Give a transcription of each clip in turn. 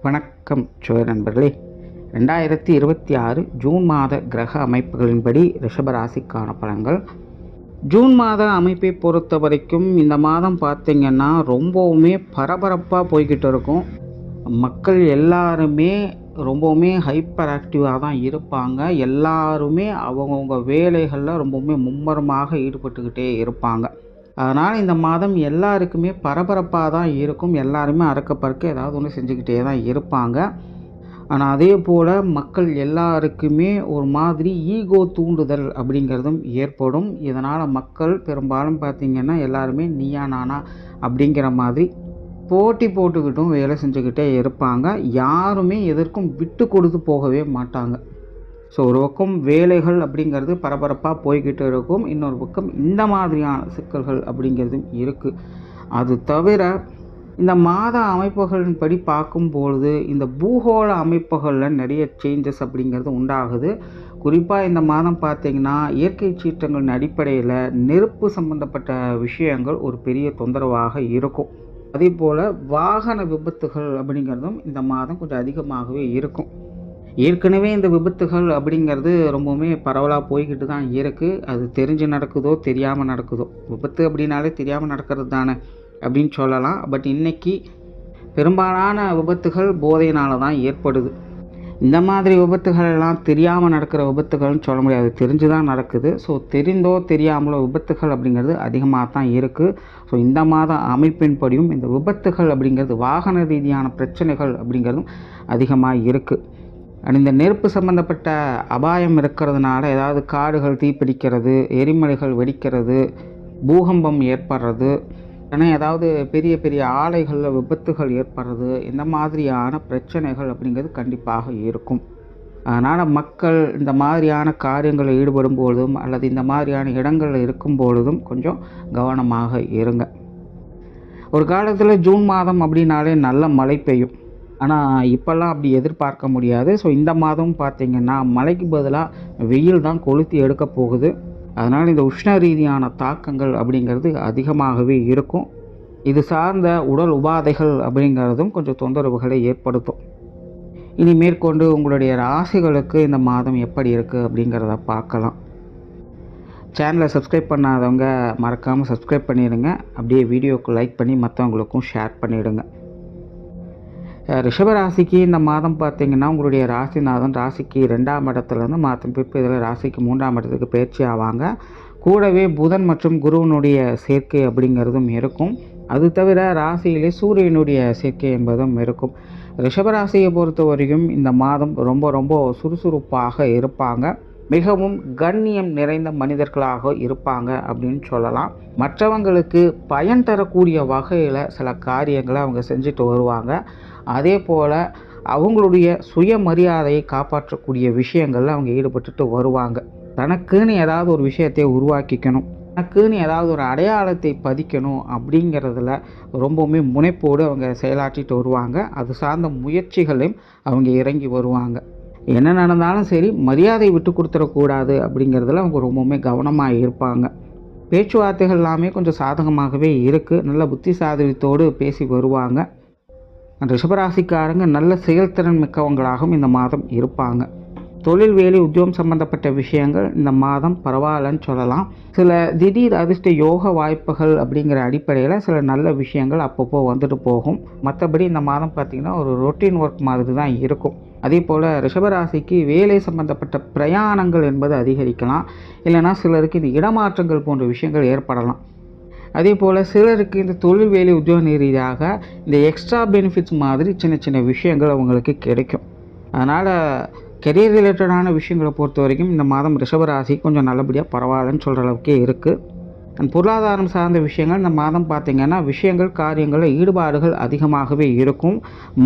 வணக்கம் நண்பர்களே. 2026 ஜூன் மாத கிரக அமைப்புகளின்படி ரிஷபராசிக்கான பலன்கள். ஜூன் மாத அமைப்பை பொறுத்த வரைக்கும் இந்த மாதம் பார்த்திங்கன்னா ரொம்பவுமே பரபரப்பாக போய்கிட்டு இருக்கும். மக்கள் எல்லாருமே ரொம்பவுமே ஹைப்பர் ஆக்டிவாக தான் இருப்பாங்க. எல்லாருமே அவங்கவுங்க வேலைகளில் ரொம்பவுமே மும்மரமாக ஈடுபட்டுக்கிட்டே இருப்பாங்க. அதனால் இந்த மாதம் எல்லாருக்குமே பரபரப்பாக தான் இருக்கும். எல்லாருமே அறக்க பறக்க ஏதாவது ஒன்று செஞ்சுக்கிட்டே தான் இருப்பாங்க. ஆனால் அதே போல் மக்கள் எல்லாருக்குமே ஒரு மாதிரி ஈகோ தூண்டுதல் அப்படிங்கிறதும் ஏற்படும். இதனால் மக்கள் பெரும்பாலும் பார்த்திங்கன்னா எல்லாருமே நீயா நானா அப்படிங்கிற மாதிரி போட்டி போட்டுக்கிட்டும் வேலை செஞ்சுக்கிட்டே இருப்பாங்க. யாருமே எதற்கும் விட்டு கொடுத்து போகவே மாட்டாங்க. ஸோ ஒரு பக்கம் வேலைகள் அப்படிங்கிறது பரபரப்பாக போய்கிட்டு இருக்கும். இன்னொரு பக்கம் இந்த மாதிரியான சிக்கல்கள் அப்படிங்கிறதும் இருக்குது. அது தவிர இந்த மாத அமைப்புகளின்படி பார்க்கும்பொழுது இந்த பூகோள அமைப்புகளில் நிறைய சேஞ்சஸ் அப்படிங்கிறது உண்டாகுது. குறிப்பாக இந்த மாதம் பார்த்திங்கன்னா இயற்கை சீற்றங்களின் அடிப்படையில் நெருப்பு சம்பந்தப்பட்ட விஷயங்கள் ஒரு பெரிய தொந்தரவாக இருக்கும். அதே போல் வாகன விபத்துகள் அப்படிங்கிறதும் இந்த மாதம் கொஞ்சம் அதிகமாகவே இருக்கும். ஏற்கனவே இந்த விபத்துகள் அப்படிங்கிறது ரொம்பவுமே பரவலாக போய்கிட்டு தான் இருக்குது. அது தெரிஞ்சு நடக்குதோ தெரியாமல் நடக்குதோ, விபத்து அப்படின்னாலே தெரியாமல் நடக்கிறது தானே அப்படின்னு சொல்லலாம். பட் இன்றைக்கி பெரும்பாலான விபத்துகள் போதையினால தான் ஏற்படுது. இந்த மாதிரி விபத்துகள் எல்லாம் தெரியாமல் நடக்கிற விபத்துகள்னு சொல்ல முடியாது, தெரிஞ்சு தான் நடக்குது. ஸோ தெரிந்தோ தெரியாமலோ விபத்துகள் அப்படிங்கிறது அதிகமாக தான் இருக்குது. ஸோ இந்த மாத அமைப்பின்படியும் இந்த விபத்துகள் அப்படிங்கிறது வாகன ரீதியான பிரச்சனைகள் அப்படிங்கிறதும் அதிகமாக இருக்குது. இந்த நெருப்பு சம்மந்தப்பட்ட அபாயம் இருக்கிறதுனால ஏதாவது காடுகள் தீப்பிடிக்கிறது, எரிமலைகள் வெடிக்கிறது, பூகம்பம் ஏற்படுறது, ஏன்னா ஏதாவது பெரிய பெரிய ஆலைகளில் விபத்துகள் ஏற்படுறது, இந்த மாதிரியான பிரச்சனைகள் அப்படிங்கிறது கண்டிப்பாக இருக்கும். அதனால் மக்கள் இந்த மாதிரியான காரியங்களில் ஈடுபடும் பொழுதும் அல்லது இந்த மாதிரியான இடங்களில் இருக்கும் பொழுதும் கொஞ்சம் கவனமாக இருங்க. ஒரு காலத்தில் ஜூன் மாதம் அப்படின்னாலே நல்ல மழை பெய்யும். ஆனால் இப்போல்லாம் அப்படி எதிர்பார்க்க முடியாது. ஸோ இந்த மாதம் பார்த்திங்கன்னா மழைக்கு பதிலாக வெயில் தான் கொளுத்தி எடுக்க போகுது. அதனால் இந்த உஷ்ண ரீதியான தாக்கங்கள் அப்படிங்கிறது அதிகமாகவே இருக்கும். இது சார்ந்த உடல் உபாதைகள் அப்படிங்கிறதும் கொஞ்சம் தொந்தரவுகளை ஏற்படுத்தும். இனி மேற்கொண்டு உங்களுடைய ராசிகளுக்கு இந்த மாதம் எப்படி இருக்குது அப்படிங்கிறத பார்க்கலாம். சேனலை சப்ஸ்கிரைப் பண்ணாதவங்க மறக்காமல் சப்ஸ்கிரைப் பண்ணிடுங்க. அப்படியே வீடியோவுக்கு லைக் பண்ணி மற்றவங்களுக்கும் ஷேர் பண்ணிவிடுங்க. ரிஷபராசிக்கு இந்த மாதம் பார்த்திங்கன்னா உங்களுடைய ராசிநாதன் ராசிக்கு 2ஆம் இடத்துலேருந்து மாதம் பிற்பதில் ராசிக்கு 3ஆம் இடத்துக்கு பயிற்சி ஆவாங்க. கூடவே புதன் மற்றும் குருவனுடைய சேர்க்கை அப்படிங்கிறதும் இருக்கும். அது தவிர ராசியிலே சூரியனுடைய சேர்க்கை என்பதும் இருக்கும். ரிஷபராசியை பொறுத்த வரைக்கும் இந்த மாதம் ரொம்ப ரொம்ப சுறுசுறுப்பாக இருப்பாங்க. மிகவும் கண்ணியம் நிறைந்த மனிதர்களாக இருப்பாங்க அப்படின்னு சொல்லலாம். மற்றவங்களுக்கு பயன் தரக்கூடிய வகையில் சில காரியங்களை அவங்க செஞ்சுட்டு வருவாங்க. அதே போல் அவங்களுடைய சுயமரியாதையை காப்பாற்றக்கூடிய விஷயங்களில் அவங்க ஈடுபட்டுட்டு வருவாங்க. தனக்குன்னு ஏதாவது ஒரு விஷயத்தை உருவாக்கிக்கணும், தனக்குன்னு ஏதாவது ஒரு அடையாளத்தை பதிக்கணும் அப்படிங்கிறதுல ரொம்பவுமே முனைப்போடு அவங்க செயலாற்றிட்டு வருவாங்க. அது சார்ந்த முயற்சிகளையும் அவங்க இறங்கி வருவாங்க. என்ன நடந்தாலும் சரி மரியாதை விட்டு கொடுத்துடக்கூடாது அப்படிங்கிறதுல அவங்க ரொம்பவுமே கவனமாக இருப்பாங்க. பேச்சுவார்த்தைகள் எல்லாமே கொஞ்சம் சாதகமாகவே இருக்குது. நல்ல புத்திசாலித்தோடு பேசி வருவாங்க. ரிஷபராசிக்காரங்க நல்ல செயல்திறன் மிக்கவங்களாகவும் இந்த மாதம் இருப்பாங்க. தொழில் வேலை உத்தியோகம் சம்பந்தப்பட்ட விஷயங்கள் இந்த மாதம் பரவாயில்லன்னு சொல்லலாம். சில திடீர் அதிர்ஷ்ட யோக வாய்ப்புகள் அப்படிங்கிற அடிப்படையில் சில நல்ல விஷயங்கள் அப்பப்போ வந்துட்டு போகும். மற்றபடி இந்த மாதம் பார்த்திங்கன்னா ஒரு ரொட்டீன் ஒர்க் மாதிரி தான் இருக்கும். அதே போல் ரிஷபராசிக்கு வேலை சம்பந்தப்பட்ட பிரயாணங்கள் என்பது அதிகரிக்கலாம். இல்லைனா சிலருக்கு இந்த இடமாற்றங்கள் போன்ற விஷயங்கள் ஏற்படலாம். அதே போல் சிலருக்கு இந்த தொழில் வேலை உத்தியோக ரீதியாக இந்த எக்ஸ்ட்ரா பெனிஃபிட்ஸ் மாதிரி சின்ன சின்ன விஷயங்கள் அவங்களுக்கு கிடைக்கும். அதனால் கெரியர் ரிலேட்டடான விஷயங்களை பொறுத்த வரைக்கும் இந்த மாதம் ரிஷபராசி கொஞ்சம் நல்லபடியாக பரவாயில்லன்னு சொல்கிற அளவுக்கே இருக்குது. பொருளாதாரம் சார்ந்த விஷயங்கள் இந்த மாதம் பார்த்திங்கன்னா விஷயங்கள் காரியங்களில் ஈடுபாடுகள் அதிகமாகவே இருக்கும்.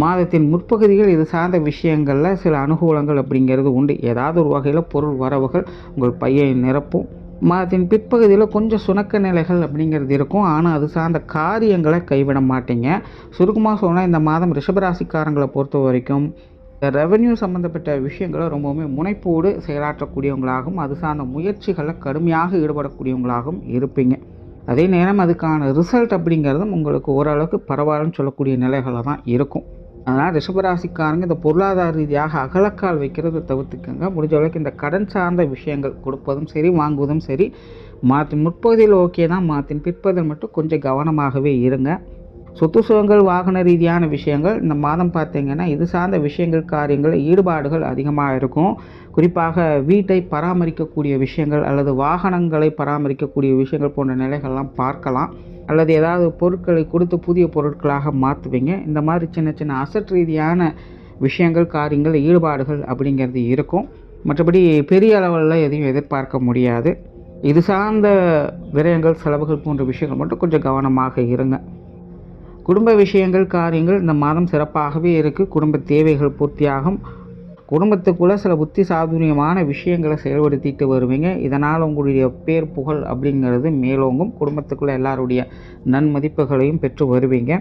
மாதத்தின் முற்பகுதிகள் இது சார்ந்த விஷயங்களில் சில அனுகூலங்கள் அப்படிங்கிறது உண்டு. ஏதாவது ஒரு வகையில் பொருள் வரவுகள் உங்கள் பையை நிரப்பும். மாதத்தின் பிற்பகுதியில் கொஞ்சம் சுணக்க நிலைகள் அப்படிங்கிறது இருக்கும். ஆனால் அது சார்ந்த காரியங்களை கைவிட மாட்டீங்க. சுருக்கமாக சொன்னால் இந்த மாதம் ரிஷபராசிக்காரங்களை பொறுத்த வரைக்கும் ரெவென்யூ சம்மந்தப்பட்ட விஷயங்களை ரொம்பவுமே முனைப்போடு செயலாற்றக்கூடியவங்களாகவும் அது சார்ந்த முயற்சிகளில் கடுமையாக ஈடுபடக்கூடியவங்களாகவும் இருப்பீங்க. அதே நேரம் அதுக்கான ரிசல்ட் அப்படிங்கிறதும் உங்களுக்கு ஓரளவுக்கு பரவாயில்லன்னு சொல்லக்கூடிய நிலைகளில் தான் இருக்கும். அதனால் ரிஷபராசிக்காரங்க இந்த பொருளாதார ரீதியாக அகலக்கால் வைக்கிறத தவிர்த்துக்கங்க. முடிஞ்ச அளவுக்கு இந்த கடன் சார்ந்த விஷயங்கள் கொடுப்பதும் சரி, வாங்குவதும் சரி, மாதத்தின் முற்பகுதியில் ஓகே தான், மாதத்தின் பிற்பகுதியில் மட்டும் கொஞ்சம் கவனமாகவே இருங்க. சொத்து சுகங்கள், வாகன ரீதியான விஷயங்கள் இந்த மாதம் பார்த்திங்கன்னா இது சார்ந்த விஷயங்கள், காரியங்கள், ஈடுபாடுகள் அதிகமாக இருக்கும். குறிப்பாக வீட்டை பராமரிக்கக்கூடிய விஷயங்கள் அல்லது வாகனங்களை பராமரிக்கக்கூடிய விஷயங்கள் போன்ற நிலைகள்லாம் பார்க்கலாம். அல்லது ஏதாவது பொருட்களை கொடுத்து புதிய பொருட்களாக மாற்றுவீங்க. இந்த மாதிரி சின்ன சின்ன அசட் ரீதியான விஷயங்கள், காரியங்கள், ஈடுபாடுகள் அப்படிங்கிறது இருக்கும். மற்றபடி பெரிய அளவில் எதையும் எதிர்பார்க்க முடியாது. இது சார்ந்த விரயங்கள், செலவுகள் போன்ற விஷயங்கள் மட்டும் கொஞ்சம் கவனமாக இருங்க. குடும்ப விஷயங்கள், காரியங்கள் இந்த மாதம் சிறப்பாகவே இருக்குது. குடும்ப தேவைகள் பூர்த்தியாகும். குடும்பத்துக்குள்ளே சில புத்தி சாதுரியமான விஷயங்களை செயல்படுத்திட்டு வருவீங்க. இதனால் உங்களுடைய பேர், புகழ் அப்படிங்கிறது மேலோங்கும். குடும்பத்துக்குள்ளே எல்லாருடைய நன்மதிப்புகளையும் பெற்று வருவீங்க.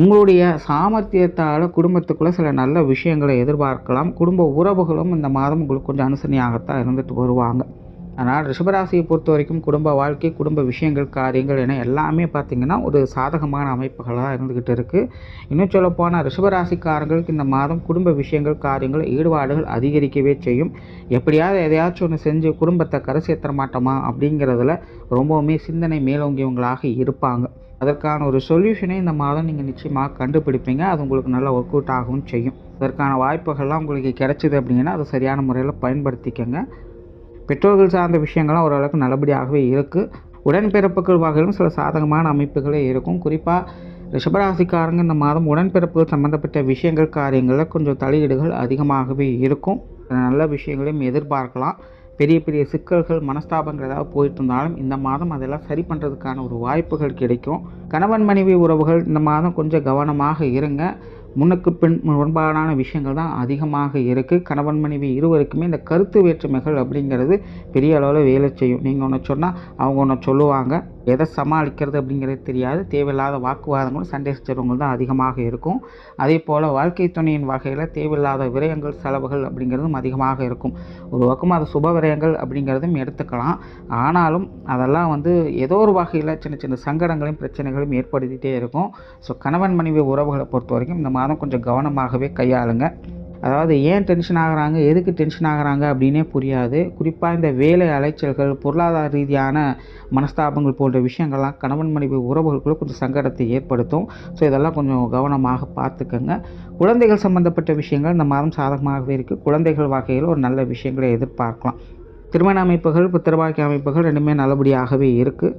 உங்களுடைய சாமர்த்தியத்தால் குடும்பத்துக்குள்ளே சில நல்ல விஷயங்களை எதிர்பார்க்கலாம். குடும்ப உறவுகளும் இந்த மாதம் உங்களுக்கு கொஞ்சம் அனுசரணையாகத்தான் இருந்துட்டு வருவாங்க. அதனால் ரிஷபராசியை பொறுத்த வரைக்கும் குடும்ப வாழ்க்கை, குடும்ப விஷயங்கள், காரியங்கள் என எல்லாமே பார்த்திங்கன்னா ஒரு சாதகமான அமைப்புகளாக இருந்துக்கிட்டு இருக்குது. இன்னும் சொல்லப்போனால் ரிஷபராசிக்காரங்களுக்கு இந்த மாதம் குடும்ப விஷயங்கள், காரியங்கள், ஈடுபாடுகள் அதிகரிக்கவே செய்யும். எப்படியாவது எதையாச்சும் ஒன்று செஞ்சு குடும்பத்தை கரை சேர்த்த மாட்டோமா அப்படிங்கிறதுல ரொம்பவுமே சிந்தனை மேலோங்கியவங்களாக இருப்பாங்க. அதற்கான ஒரு சொல்யூஷனை இந்த மாதம் நீங்கள் நிச்சயமாக கண்டுபிடிப்பீங்க. அது உங்களுக்கு நல்லா ஒர்க் அவுட் ஆகவும் செய்யும். அதற்கான வாய்ப்புகள்லாம் உங்களுக்கு கிடைச்சிது அப்படின்னா அதை சரியான முறையில் பயன்படுத்திக்கங்க. பெற்றோர்கள் சார்ந்த விஷயங்கள்லாம் ஓரளவுக்கு நல்லபடியாகவே இருக்குது. உடன்பிறப்புகள் வகையிலும் சில சாதகமான அமைப்புகளே இருக்கும். குறிப்பாக ரிஷபராசிக்காரங்க இந்த மாதம் உடன்பிறப்புகள் சம்மந்தப்பட்ட விஷயங்கள், காரியங்களில் கொஞ்சம் தலையீடுகள் அதிகமாகவே இருக்கும். நல்ல விஷயங்களையும் எதிர்பார்க்கலாம். பெரிய பெரிய சிக்கல்கள், மனஸ்தாபங்கள் ஏதாவது போயிட்டு இருந்தாலும் இந்த மாதம் அதெல்லாம் சரி பண்ணுறதுக்கான ஒரு வாய்ப்புகள் கிடைக்கும். கணவன் மனைவி உறவுகள் இந்த மாதம் கொஞ்சம் கவனமாக இருங்க. முன்னுக்கு பின் முரண்பாடான விஷயங்கள் தான் அதிகமாக இருக்குது. கணவன் மனைவி இருவருக்குமே இந்த கருத்து வேற்றுமைகள் அப்படிங்கிறது பெரிய அளவில் வேலை செய்யும். நீங்கள் ஒன்று சொன்னால் அவங்க ஒன்று சொல்லுவாங்க. எதை சமாளிக்கிறது அப்படிங்கிறது தெரியாது. தேவையில்லாத வாக்குவாதங்களும், சண்டை சச்சரவுகள் தான் அதிகமாக இருக்கும். அதே போல் வாழ்க்கை துணையின் வகையில் தேவையில்லாத விரயங்கள், செலவுகள் அப்படிங்கிறதும் அதிகமாக இருக்கும். ஒரு பக்கம் அது சுப விரயங்கள் அப்படிங்கிறதும் எடுத்துக்கலாம். ஆனாலும் அதெல்லாம் ஏதோ ஒரு வகையில் சின்ன சின்ன சங்கடங்களையும் பிரச்சனைகளையும் ஏற்படுத்திகிட்டே இருக்கும். ஸோ கணவன் மனைவி உறவுகளை பொறுத்த வரைக்கும் இந்த மாதம் கொஞ்சம் கவனமாகவே கையாளுங்க. அதாவது ஏன் டென்ஷன் ஆகுறாங்க, எதுக்கு டென்ஷன் ஆகுறாங்க அப்படின்னே புரியாது. குறிப்பாக இந்த வேலை அலைச்சல்கள், பொருளாதார ரீதியான மனஸ்தாபங்கள் போன்ற விஷயங்கள்லாம் கணவன் மனைவி உறவுகளுக்குள்ள கொஞ்சம் சங்கடத்தை ஏற்படுத்தும். ஸோ இதெல்லாம் கொஞ்சம் கவனமாக பார்த்துக்கங்க. குழந்தைகள் சம்மந்தப்பட்ட விஷயங்கள் இந்த மாதம் சாதகமாகவே இருக்குது. குழந்தைகள் வகையில் ஒரு நல்ல விஷயங்களை எதிர்பார்க்கலாம். திருமண அமைப்புகள், புத்திரபாக்கிய அமைப்புகள் ரெண்டுமே நல்லபடியாகவே இருக்குது.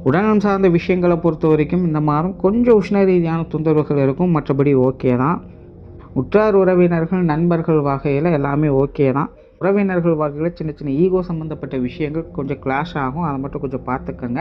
உடல்நலம் சார்ந்த விஷயங்களை பொறுத்த வரைக்கும் இந்த மாதம் கொஞ்சம் உஷ்ண ரீதியான தொந்தரவுகள் இருக்கும். மற்றபடி ஓகே தான். உற்றார் உறவினர்கள், நண்பர்கள் வகையில் எல்லாமே ஓகே தான். உறவினர்கள் வகையில் சின்ன சின்ன ஈகோ சம்மந்தப்பட்ட விஷயங்கள் கொஞ்சம் கிளாஷ் ஆகும். அதை மட்டும் கொஞ்சம் பார்த்துக்கங்க.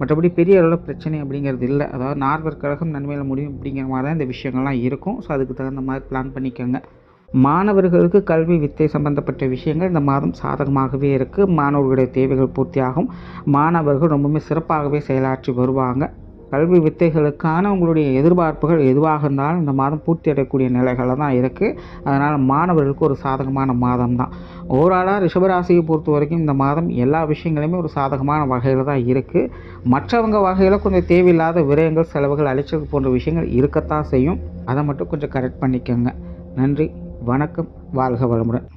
மற்றபடி பெரிய அளவில் பிரச்சனை அப்படிங்கிறது இல்லை. அதாவது நார்வர் கழகம் நன்மையில் முடியும் அப்படிங்கிற மாதிரி தான் இந்த விஷயங்கள்லாம் இருக்கும். ஸோ அதுக்கு தகுந்த மாதிரி பிளான் பண்ணிக்கோங்க. மாணவர்களுக்கு கல்வி, வித்தை சம்பந்தப்பட்ட விஷயங்கள் இந்த மாதம் சாதகமாகவே இருக்குது. மாணவர்களுடைய தேவைகள் பூர்த்தியாகும். மாணவர்கள் ரொம்பவுமே சிறப்பாகவே செயலாற்றி வருவாங்க. கல்வி வித்தைகளுக்கான உங்களுடைய எதிர்பார்ப்புகள் எதுவாக இருந்தாலும் இந்த மாதம் பூர்த்தி அடையக்கூடிய நிலைகளில் தான் இருக்குது. அதனால் மாணவர்களுக்கு ஒரு சாதகமான மாதம் தான். ஓவராலாக ரிஷபராசியை பொறுத்த வரைக்கும் இந்த மாதம் எல்லா விஷயங்களுமே ஒரு சாதகமான வகையில் தான் இருக்குது. மற்றவங்க வகையில் கொஞ்சம் தேவையில்லாத விரயங்கள், செலவுகள், அலைச்சல் போன்ற விஷயங்கள் இருக்கத்தான் செய்யும். அதை மட்டும் கொஞ்சம் கரெக்ட் பண்ணிக்கோங்க. நன்றி, வணக்கம், வாழ்க வளமுடன்.